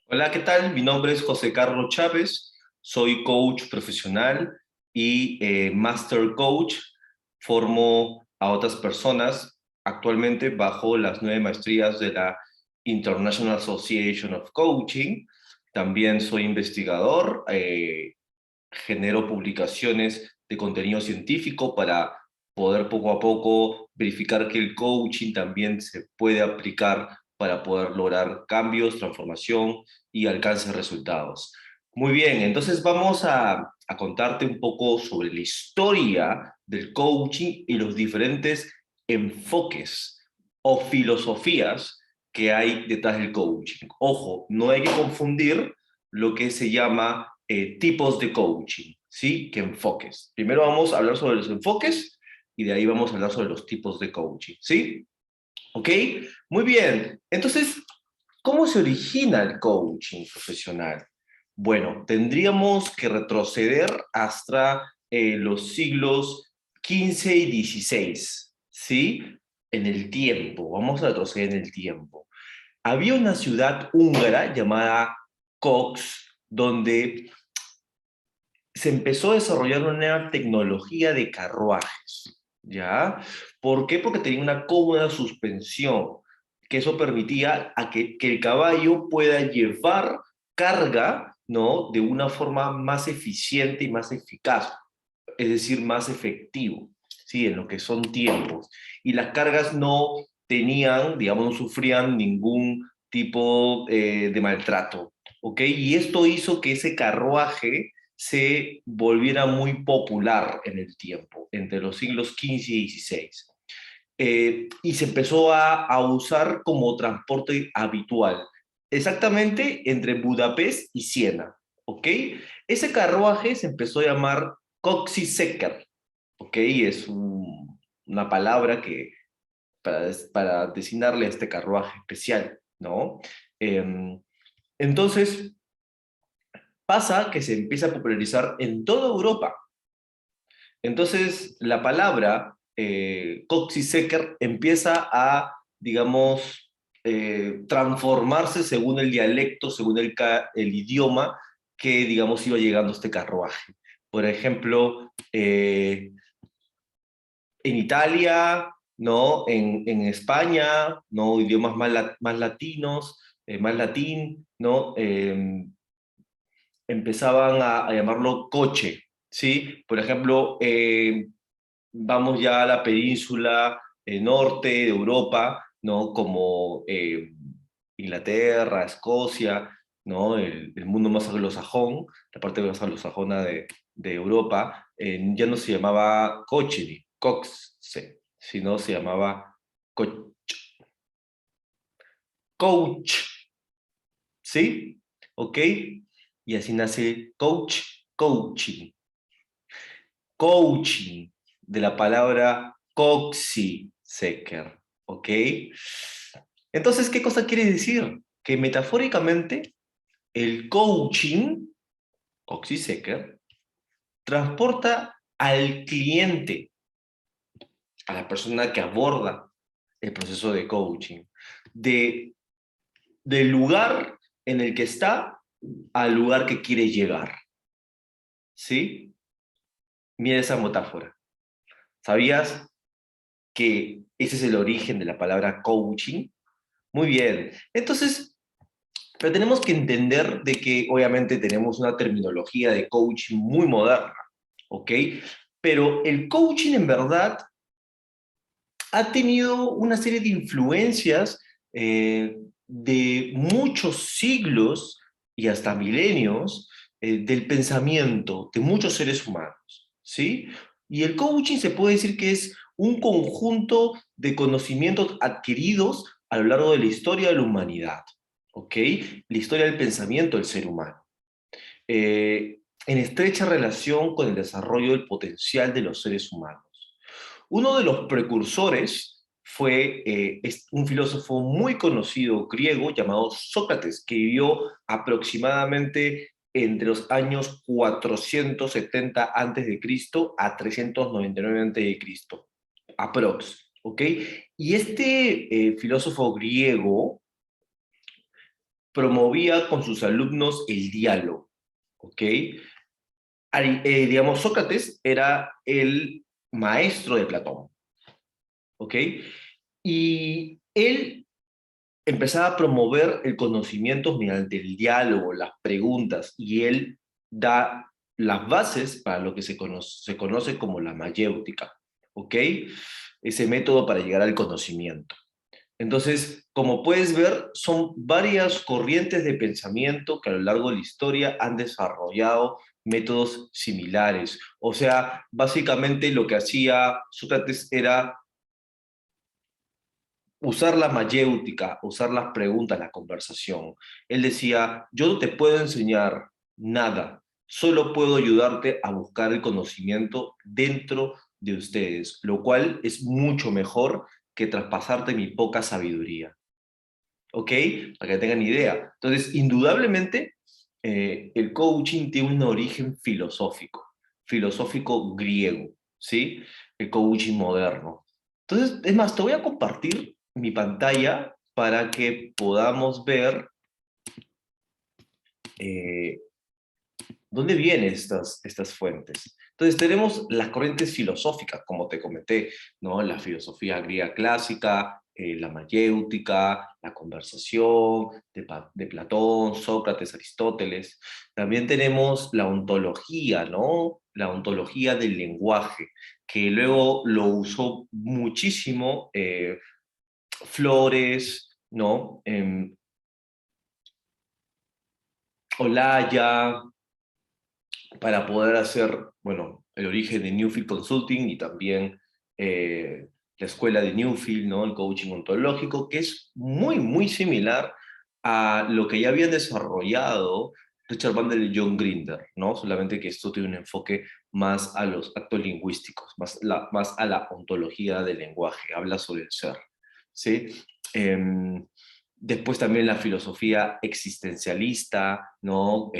Hola, ¿qué tal? Mi nombre es José Carlos Chávez, soy coach profesional y master coach. Formo a otras personas actualmente bajo las 9 maestrías de la International Association of Coaching. También soy investigador, genero publicaciones de contenido científico para poder poco a poco verificar que el coaching también se puede aplicar para poder lograr cambios, transformación y alcance de resultados. Muy bien, entonces vamos a contarte un poco sobre la historia del coaching y los diferentes enfoques o filosofías que hay detrás del coaching. Ojo, no hay que confundir lo que se llama tipos de coaching, ¿sí? Que enfoques. Primero vamos a hablar sobre los enfoques y de ahí vamos a hablar sobre los tipos de coaching, ¿sí? ¿Ok? Muy bien. Entonces, ¿cómo se origina el coaching profesional? Bueno, tendríamos que retroceder hasta los siglos XV y XVI, ¿sí? En el tiempo, vamos a retroceder en el tiempo. Había una ciudad húngara llamada Cox, donde se empezó a desarrollar una nueva tecnología de carruajes, ¿ya? ¿Por qué? Porque tenía una cómoda suspensión, que eso permitía que el caballo pueda llevar carga, ¿no? De una forma más eficiente y más eficaz, es decir, más efectivo, ¿sí? En lo que son tiempos. Y las cargas no tenían, digamos, no sufrían ningún tipo de maltrato, ¿ok? Y esto hizo que ese carruaje se volviera muy popular en el tiempo, entre los siglos XV y XVI. Y se empezó a usar como transporte habitual, exactamente entre Budapest y Siena, ¿ok? Ese carruaje se empezó a llamar Coxysecker, ¿ok? Es una palabra que para designarle a este carruaje especial, ¿no? Eh, entonces, pasa que se empieza a popularizar en toda Europa. Entonces, la palabra Coxysecker empieza a, digamos, transformarse según el dialecto, según el idioma que, digamos, iba llegando este carruaje. Por ejemplo, en Italia, ¿no? En España, ¿no? Idiomas más latinos, más latín, ¿no? Empezaban a llamarlo coche, ¿sí? Por ejemplo, vamos ya a la península norte de Europa, ¿no? Como Inglaterra, Escocia, ¿no? El mundo más anglosajón, la parte más anglosajona de Europa, ya no se llamaba coche ni coxe, sino se llamaba co- coach, ¿sí? ¿Ok? Y así nace coach, coaching. Coaching, de la palabra coxysecker, ¿ok? Entonces, ¿qué cosa quiere decir? Que metafóricamente el coaching, coxysecker, transporta al cliente, a la persona que aborda el proceso de coaching, de, del lugar en el que está al lugar que quiere llegar, ¿sí? Mira esa metáfora. ¿Sabías que ese es el origen de la palabra coaching? Muy bien. Entonces, pero tenemos que entender de que obviamente tenemos una terminología de coaching muy moderna, ¿ok? Pero el coaching en verdad ha tenido una serie de influencias de muchos siglos y hasta milenios del pensamiento de muchos seres humanos, ¿sí? Y el coaching se puede decir que es un conjunto de conocimientos adquiridos a lo largo de la historia de la humanidad, ¿ok? La historia del pensamiento del ser humano, en estrecha relación con el desarrollo del potencial de los seres humanos. Uno de los precursores fue un filósofo muy conocido griego llamado Sócrates, que vivió aproximadamente entre los años 470 a 399 a.C., aprox, ¿ok? Y este filósofo griego promovía con sus alumnos el diálogo, ¿ok? Digamos, Sócrates era el maestro de Platón, ¿ok? Y él empezaba a promover el conocimiento mediante el diálogo, las preguntas, y él da las bases para lo que se conoce como la mayéutica, ¿ok? Ese método para llegar al conocimiento. Entonces, como puedes ver, son varias corrientes de pensamiento que a lo largo de la historia han desarrollado métodos similares. O sea, básicamente lo que hacía Sócrates era usar la mayéutica, usar las preguntas, la conversación. Él decía, yo no te puedo enseñar nada, solo puedo ayudarte a buscar el conocimiento dentro de ustedes, lo cual es mucho mejor que traspasarte mi poca sabiduría. ¿Ok? Para que tengan idea. Entonces, indudablemente, el coaching tiene un origen filosófico griego, ¿sí? El coaching moderno. Entonces, es más, te voy a compartir mi pantalla para que podamos ver eh, ¿dónde vienen estas fuentes? Entonces tenemos las corrientes filosóficas, como te comenté, ¿no? La filosofía griega clásica, la mayéutica, la conversación de Platón, Sócrates, Aristóteles. También tenemos la ontología, ¿no? La ontología del lenguaje, que luego lo usó muchísimo Flores, ¿no? Olaya, para poder hacer, bueno, el origen de Newfield Consulting y también la escuela de Newfield, ¿no? El coaching ontológico, que es muy, muy similar a lo que ya habían desarrollado Richard Bandler y John Grinder, ¿no? Solamente que esto tiene un enfoque más a los actos lingüísticos, más a la ontología del lenguaje, habla sobre el ser, ¿sí? Después también la filosofía existencialista, ¿no?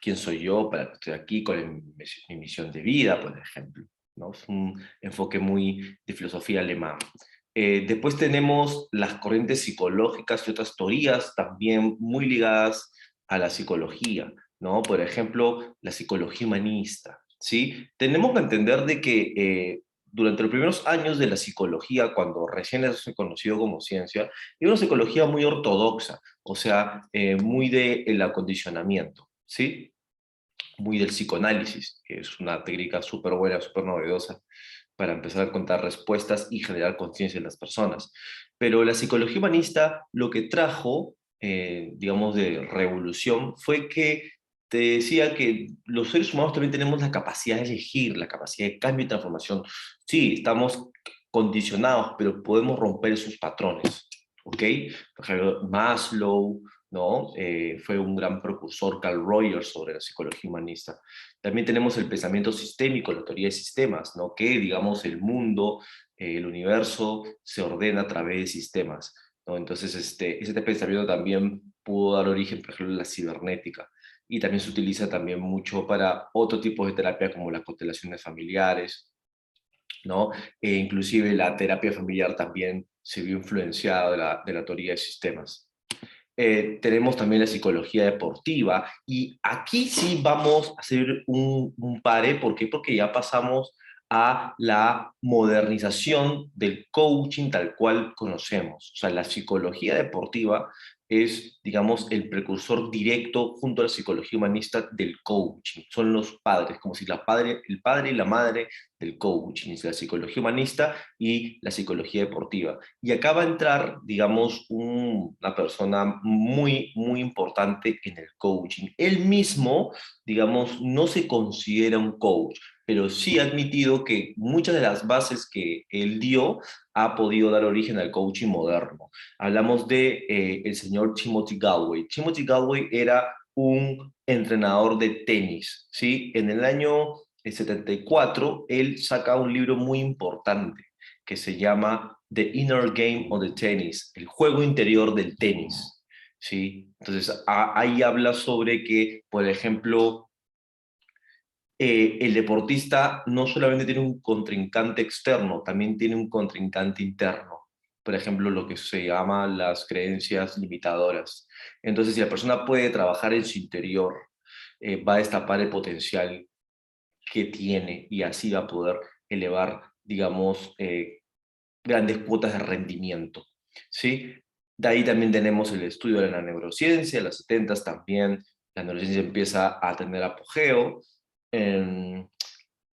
¿Quién soy yo para que estoy aquí con mi misión de vida, por ejemplo? ¿No? Es un enfoque muy de filosofía alemana. Después tenemos las corrientes psicológicas y otras teorías también muy ligadas a la psicología, ¿no? Por ejemplo, la psicología humanista, ¿sí? Tenemos que entender de que durante los primeros años de la psicología, cuando recién es conocido como ciencia, era una psicología muy ortodoxa, o sea, muy del acondicionamiento, ¿sí? Muy del psicoanálisis, que es una técnica súper buena, súper novedosa para empezar a encontrar respuestas y generar conciencia en las personas. Pero la psicología humanista lo que trajo, digamos, de revolución fue que te decía que los seres humanos también tenemos la capacidad de elegir, la capacidad de cambio y transformación. Sí, estamos condicionados, pero podemos romper esos patrones. ¿Ok? Por ejemplo, Maslow, ¿no? Fue un gran precursor, Carl Rogers, sobre la psicología humanista. También tenemos el pensamiento sistémico, la teoría de sistemas, ¿no? Que, digamos, el mundo, el universo, se ordena a través de sistemas, ¿no? Entonces, este pensamiento también pudo dar origen, por ejemplo, a la cibernética. Y también se utiliza también mucho para otro tipo de terapia, como las constelaciones familiares, ¿no? Inclusive la terapia familiar también se vio influenciada de la teoría de sistemas. Tenemos también la psicología deportiva y aquí sí vamos a hacer un pare. ¿Por qué? Porque ya pasamos a la modernización del coaching tal cual conocemos. O sea, la psicología deportiva es, digamos, el precursor directo junto a la psicología humanista del coaching. Son los padres, como si el padre y la madre del coaching, es la psicología humanista y la psicología deportiva. Y acá va a entrar, digamos, una persona muy, muy importante en el coaching. Él mismo, digamos, no se considera un coach, pero sí ha admitido que muchas de las bases que él dio ha podido dar origen al coaching moderno. Hablamos de el señor Timothy Galway. Timothy Galway era un entrenador de tenis, ¿sí? En el año 74, él saca un libro muy importante que se llama The Inner Game of the Tennis, el juego interior del tenis, ¿sí? Entonces, ahí habla sobre que, por ejemplo, el deportista no solamente tiene un contrincante externo, también tiene un contrincante interno, por ejemplo, lo que se llama las creencias limitadoras. Entonces, si la persona puede trabajar en su interior, va a destapar el potencial que tiene y así va a poder elevar, digamos, grandes cuotas de rendimiento, ¿sí? De ahí también tenemos el estudio de la neurociencia, en los 70 también la neurociencia empieza a tener apogeo, eh,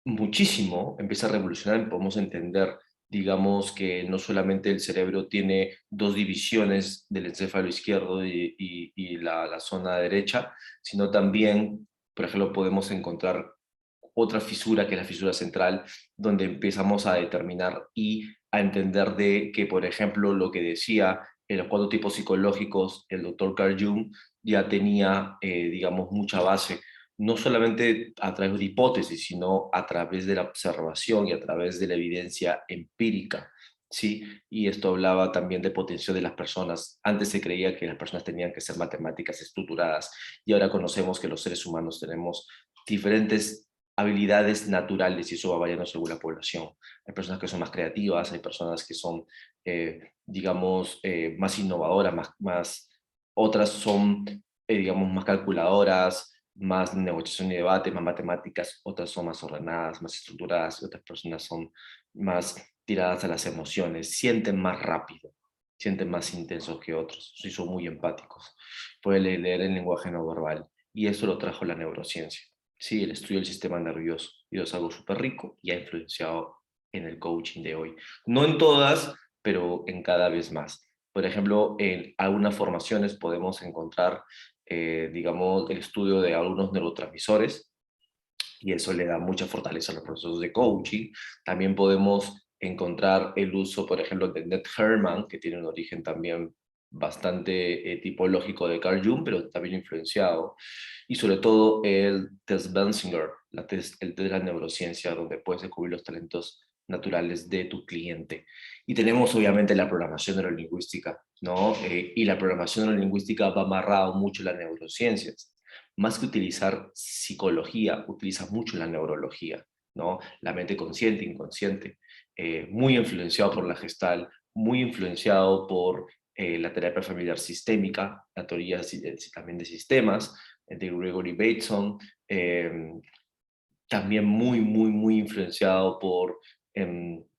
muchísimo, empieza a revolucionar, podemos entender, digamos, que no solamente el cerebro tiene dos divisiones del encéfalo izquierdo y la zona derecha, sino también, por ejemplo, podemos encontrar otra fisura, que es la fisura central, donde empezamos a determinar y a entender de que, por ejemplo, lo que decía en los cuatro tipos psicológicos, el doctor Carl Jung ya tenía, digamos, mucha base, no solamente a través de hipótesis, sino a través de la observación y a través de la evidencia empírica. ¿Sí? Y esto hablaba también de potencial de las personas. Antes se creía que las personas tenían que ser matemáticas estructuradas y ahora conocemos que los seres humanos tenemos diferentes habilidades naturales y eso va variando según la población. Hay personas que son más creativas, hay personas que son, digamos, más innovadoras, otras son, digamos, más calculadoras, más negociación y debate, más matemáticas, otras son más ordenadas, más estructuradas, y otras personas son más tiradas a las emociones, sienten más rápido, sienten más intensos que otros, sí son muy empáticos, pueden leer el lenguaje no verbal, y eso lo trajo la neurociencia. Sí, el estudio del sistema nervioso, y es algo súper rico y ha influenciado en el coaching de hoy. No en todas, pero en cada vez más. Por ejemplo, en algunas formaciones podemos encontrar, digamos, el estudio de algunos neurotransmisores, y eso le da mucha fortaleza a los procesos de coaching. También podemos encontrar el uso, por ejemplo, de Ned Herman, que tiene un origen también bastante tipológico de Carl Jung, pero también influenciado, y sobre todo el test Benzinger, el test de la neurociencia, donde puedes descubrir los talentos naturales de tu cliente. Y tenemos obviamente la programación neurolingüística, ¿no? Y la programación neurolingüística va amarrado mucho a las neurociencias. Más que utilizar psicología, utiliza mucho la neurología, ¿no? La mente consciente, inconsciente, muy influenciado por la gestal, muy influenciado por la terapia familiar sistémica, la teoría también de sistemas, de Gregory Bateson, también muy influenciado por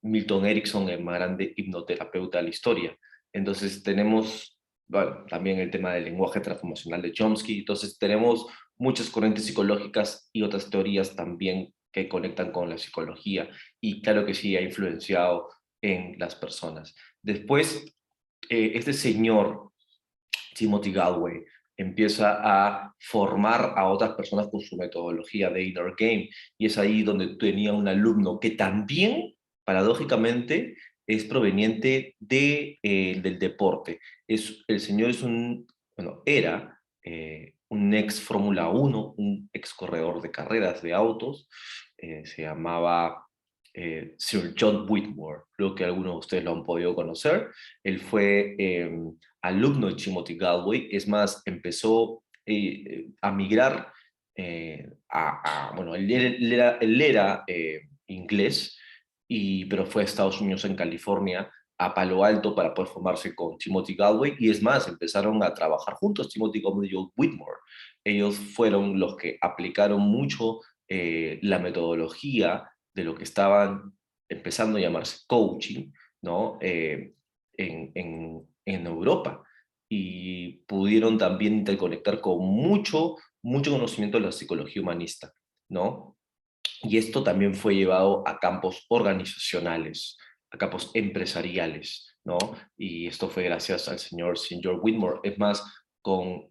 Milton Erickson, el más grande hipnoterapeuta de la historia. Entonces tenemos, bueno, también el tema del lenguaje transformacional de Chomsky. Entonces tenemos muchas corrientes psicológicas y otras teorías también que conectan con la psicología. Y claro que sí, ha influenciado en las personas. Después, este señor Timothy Galway empieza a formar a otras personas con su metodología de Inner Game, y es ahí donde tenía un alumno que también, paradójicamente, es proveniente del deporte. El señor es bueno, era un ex Fórmula 1, un ex corredor de carreras de autos, se llamaba Sir John Whitmore, creo que algunos de ustedes lo han podido conocer. Él fue alumno de Timothy Galway, es más, empezó a migrar bueno, él era inglés, pero fue a Estados Unidos, en California, a Palo Alto, para poder formarse con Timothy Galway, y es más, empezaron a trabajar juntos, Timothy Galway y Joe Whitmore. Ellos fueron los que aplicaron mucho la metodología de lo que estaban empezando a llamarse coaching, ¿no? En Europa, y pudieron también interconectar con mucho conocimiento de la psicología humanista, ¿no? Y esto también fue llevado a campos organizacionales, a campos empresariales, ¿no? Y esto fue gracias al señor Whitmore. Es más, con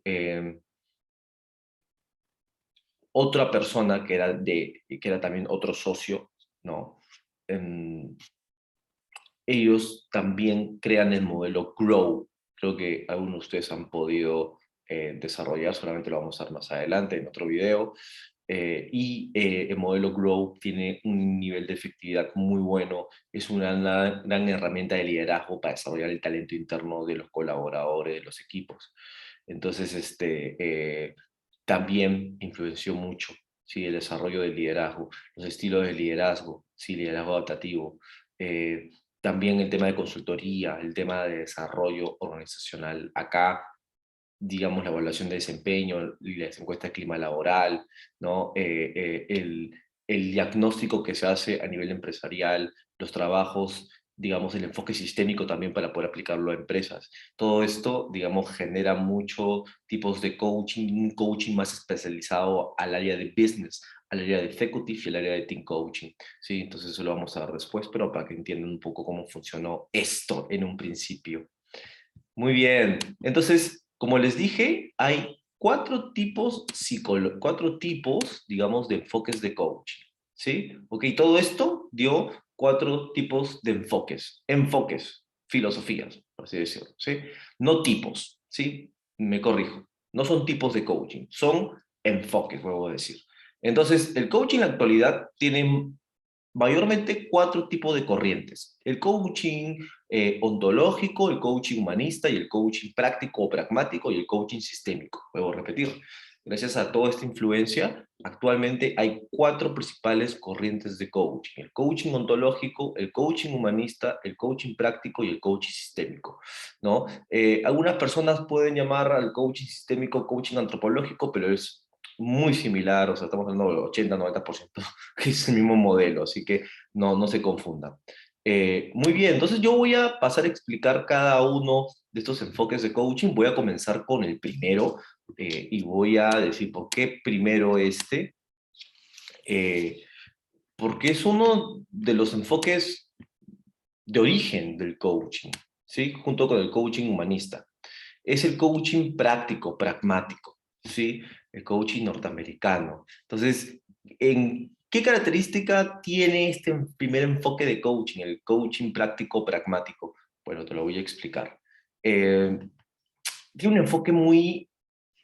otra persona que era también otro socio, ¿no? Em, Ellos también crean el modelo Grow. Creo que algunos de ustedes han podido desarrollar, solamente lo vamos a ver más adelante en otro video. El modelo Grow tiene un nivel de efectividad muy bueno, es una gran herramienta de liderazgo para desarrollar el talento interno de los colaboradores, de los equipos. Entonces, también influenció mucho, ¿sí? El desarrollo del liderazgo, los estilos de liderazgo, ¿sí? Liderazgo adaptativo, también el tema de consultoría, el tema de desarrollo organizacional. Acá, digamos, la evaluación de desempeño, las encuestas de clima laboral, ¿no? El diagnóstico que se hace a nivel empresarial, los trabajos, digamos, el enfoque sistémico también para poder aplicarlo a empresas. Todo esto, digamos, genera muchos tipos de coaching, un coaching más especializado al área de business, al área de executive y al área de team coaching. Sí, entonces eso lo vamos a ver después, pero para que entiendan un poco cómo funcionó esto en un principio. Muy bien. Entonces, como les dije, hay cuatro tipos, digamos, de enfoques de coaching. ¿Sí? Ok, todo esto dio cuatro tipos de enfoques. Enfoques, filosofías, por así decirlo. ¿Sí? No tipos. ¿Sí? Me corrijo. No son tipos de coaching, son enfoques, vuelvo a decir. Entonces, el coaching en la actualidad tiene mayormente cuatro tipos de corrientes: el coaching ontológico, el coaching humanista y el coaching práctico o pragmático y el coaching sistémico. Vuelvo a repetir, gracias a toda esta influencia, actualmente hay cuatro principales corrientes de coaching: el coaching ontológico, el coaching humanista, el coaching práctico y el coaching sistémico, ¿no? Algunas personas pueden llamar al coaching sistémico coaching antropológico, pero es muy similar, o sea, estamos hablando del 80-90% que es el mismo modelo, así que no se confundan. Muy bien, entonces yo voy a pasar a explicar cada uno de estos enfoques de coaching. Voy a comenzar con el primero y voy a decir por qué primero este, eh, porque es uno de los enfoques de origen del coaching, ¿sí? Junto con el coaching humanista. Es el coaching práctico, pragmático, ¿sí? El coaching norteamericano. Entonces, ¿qué característica tiene este primer enfoque de coaching, el coaching práctico, pragmático? Bueno, te lo voy a explicar. Eh, Tiene un enfoque muy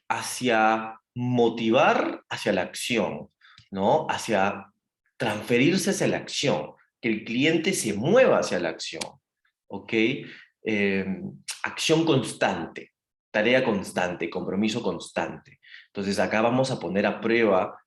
hacia motivar hacia la acción, ¿no? Hacia transferirse hacia la acción, que el cliente se mueva hacia la acción, ¿ok? Eh, Acción constante, tarea constante, compromiso constante. Entonces acá vamos a poner a prueba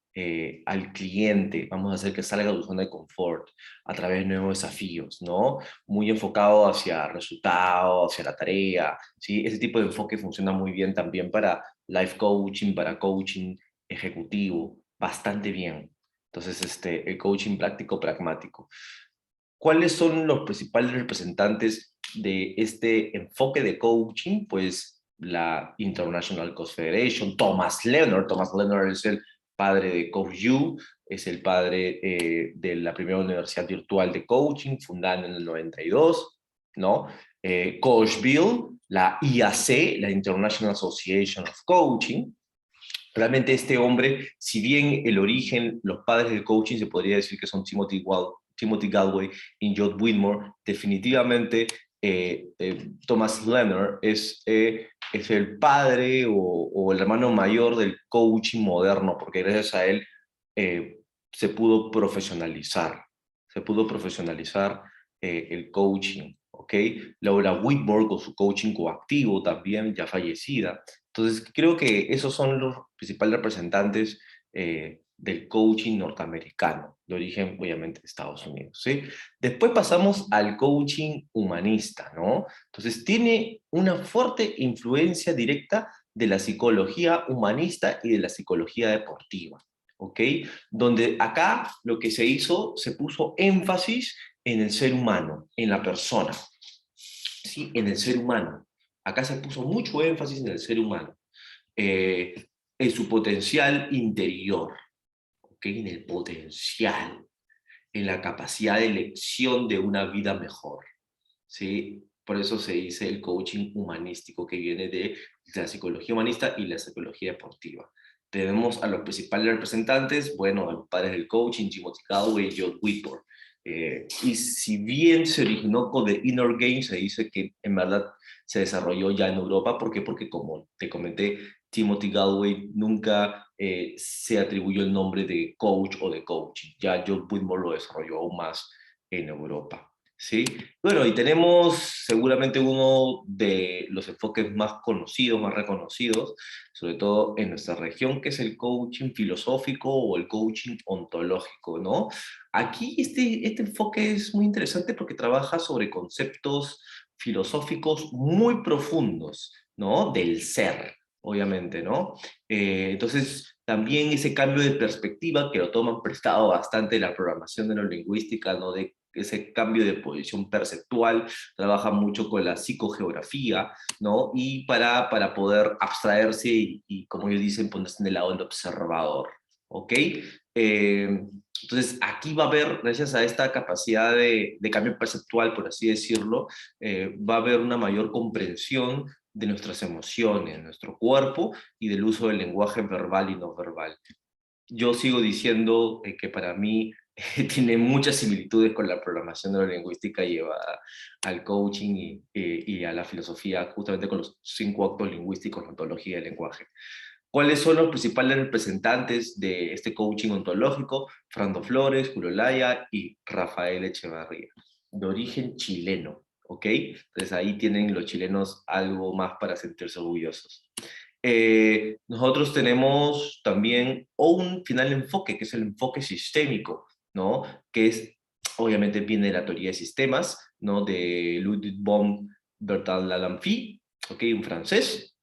al cliente, vamos a hacer que salga de su zona de confort a través de nuevos desafíos, ¿no? Muy enfocado hacia resultados, hacia la tarea, ¿sí? Ese tipo de enfoque funciona muy bien también para life coaching, para coaching ejecutivo, bastante bien. Entonces, el coaching práctico pragmático. ¿Cuáles son los principales representantes de este enfoque de coaching? Pues la International Coach Federation, Thomas Leonard es el padre de Coach U, es el padre de la primera universidad virtual de coaching, fundada en el 92, ¿no? Coach Bill, la IAC, la International Association of Coaching. Realmente este hombre, si bien el origen, los padres del coaching se podría decir que son Timothy Galway y John Whitmore, definitivamente Thomas Leonard es el padre o el hermano mayor del coaching moderno, porque gracias a él eh, se pudo profesionalizar el coaching, ¿ok? Laura Whitmore con su coaching coactivo también, ya fallecida. Entonces, creo que esos son los principales representantes del coaching norteamericano, de origen, obviamente, de Estados Unidos, ¿sí? Después pasamos al coaching humanista, ¿no? Entonces, tiene una fuerte influencia directa de la psicología humanista y de la psicología deportiva, ¿ok? Donde acá lo que se hizo, se puso énfasis en el ser humano, en la persona, ¿sí? En el ser humano. Acá se puso mucho énfasis en el ser humano, eh, en su potencial interior, ¿ok? En el potencial, en la capacidad de elección de una vida mejor, ¿sí? Por eso se dice el coaching humanístico, que viene de la psicología humanista y la psicología deportiva. Tenemos a los principales representantes, bueno, los padres del coaching, Timothy Gallwey y John Whitmore. Y si bien se originó con The Inner Game, se dice que en verdad se desarrolló ya en Europa. ¿Por qué? Porque, como te comenté, Timothy Gallwey nunca se atribuyó el nombre de coach o de coaching. Ya John Whitmore lo desarrolló aún más en Europa. ¿sí? Bueno, y tenemos seguramente uno de los enfoques más conocidos, más reconocidos, sobre todo en nuestra región, que es el coaching filosófico o el coaching ontológico, ¿no? Aquí este enfoque es muy interesante porque trabaja sobre conceptos filosóficos muy profundos, ¿no? Del ser, obviamente, ¿no? Entonces, también ese cambio de perspectiva que lo toman prestado bastante la programación neurolingüística, ¿no? De ese cambio de posición perceptual, trabaja mucho con la psicogeografía, ¿no? Y para poder abstraerse como ellos dicen, ponerse en el lado del observador, ¿ok? Entonces, aquí va a haber, gracias a esta capacidad de cambio perceptual, por así decirlo, va a haber una mayor comprensión de nuestras emociones, nuestro cuerpo y del uso del lenguaje verbal y no verbal. Yo sigo diciendo que para mí tiene muchas similitudes con la programación neurolingüística llevada al coaching y a la filosofía, justamente con los 5 actos lingüísticos, la ontología del lenguaje. ¿Cuáles son los principales representantes de este coaching ontológico? Fernando Flores, Julio Laya y Rafael Echevarría, de origen chileno, ¿ok? Entonces ahí tienen los chilenos algo más para sentirse orgullosos. Nosotros tenemos también un final enfoque, que es el enfoque sistémico, ¿no? Que es, obviamente viene de la teoría de sistemas, ¿no? De Ludwig von Bertalanffy, ¿ok? Un francés.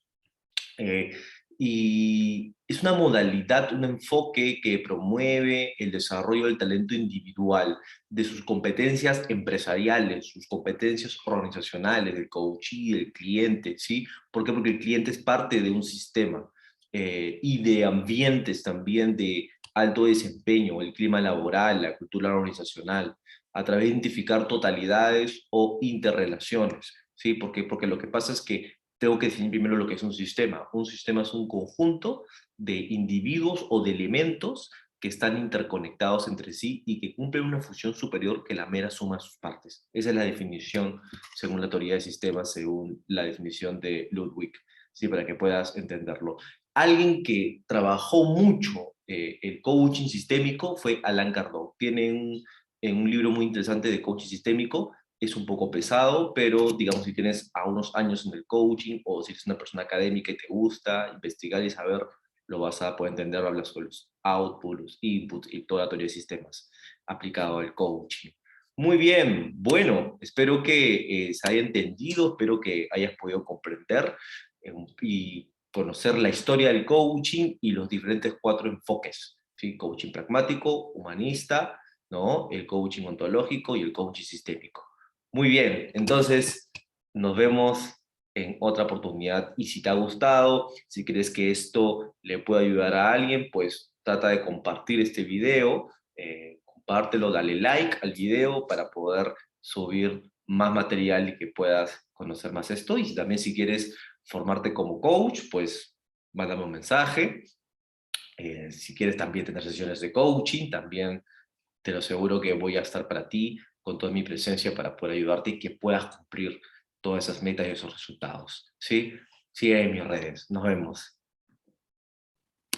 Eh, y es una modalidad, un enfoque que promueve el desarrollo del talento individual, de sus competencias empresariales, sus competencias organizacionales, del coachee, del cliente, ¿sí? ¿Por qué? Porque el cliente es parte de un sistema y de ambientes también de alto desempeño, el clima laboral, la cultura organizacional, a través de identificar totalidades o interrelaciones, ¿sí? Porque lo que pasa es que tengo que definir primero lo que es un sistema. Un sistema es un conjunto de individuos o de elementos que están interconectados entre sí y que cumplen una función superior que la mera suma de sus partes. Esa es la definición, según la teoría de sistemas, según la definición de Ludwig, ¿sí? Para que puedas entenderlo. Alguien que trabajó mucho el coaching sistémico fue Alain Kardec. Tiene un libro muy interesante de coaching sistémico. Es un poco pesado, pero digamos, si tienes a unos años en el coaching o si eres una persona académica y te gusta investigar y saber, lo vas a poder entender. Hablas sobre los outputs, los inputs y toda la teoría de sistemas aplicado al coaching. Muy bien, bueno, espero que se haya entendido, espero que hayas podido comprender y conocer la historia del coaching y los diferentes 4 enfoques, ¿sí? Coaching pragmático, humanista, ¿no? El coaching ontológico y el coaching sistémico. Muy bien, entonces nos vemos en otra oportunidad y si te ha gustado, si crees que esto le puede ayudar a alguien, pues trata de compartir este video, compártelo, dale like al video para poder subir más material y que puedas conocer más esto. Y también si quieres formarte como coach, pues mándame un mensaje. Si quieres también tener sesiones de coaching, también te lo aseguro que voy a estar para ti con toda mi presencia para poder ayudarte y que puedas cumplir todas esas metas y esos resultados. ¿Sí? Sigue en mis redes. Nos vemos.